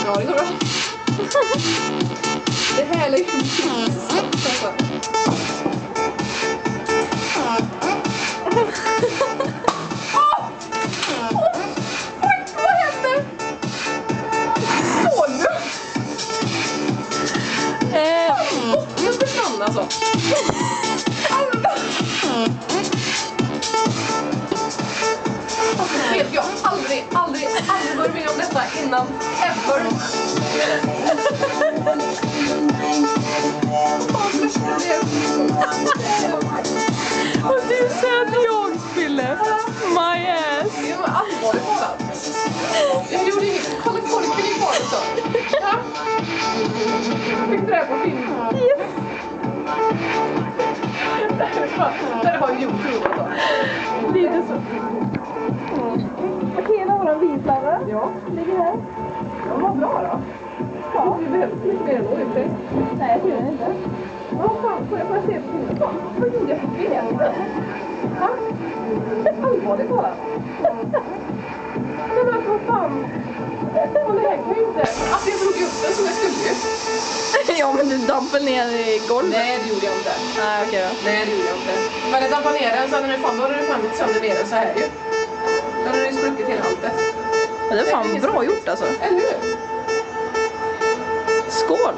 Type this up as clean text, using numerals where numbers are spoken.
Ja, det går bra. Det här är liksom alltså. Vad hände? Så nu! Jag försvann alltså. Jag har aldrig varit med om detta innan, ever. Och du säger att jag spiller. My ass. Det var allvarligt talat. Jag gjorde inget. Kolla korken i kvar också. Ja. Fick du det här på film? Yes. Där har YouTube alltså. Lite så. Okej, då har de vinflaggor. Ja. Ligger här. Ja, vad bra då. Ja. Vi behöver lite mer än året. Nej, jag tror inte. Vad fan, får jag se på filmen? Vad gjorde jag för fel? Va? Allvarligt talat. Men alltså, vad fan. Och det här kan ju inte. Alltså, jag drog upp den som jag skulle ju. Ja, men du dampade ner i golvet. Nej, det gjorde jag inte. Nej, okej då. Nej, det gjorde jag inte. Men jag dampade ner den, så när du hade du fan sönder ner den så här ju. Då hade du spruckit hela allt det. Men det är fan bra gjort alltså. Eller hur? Skål!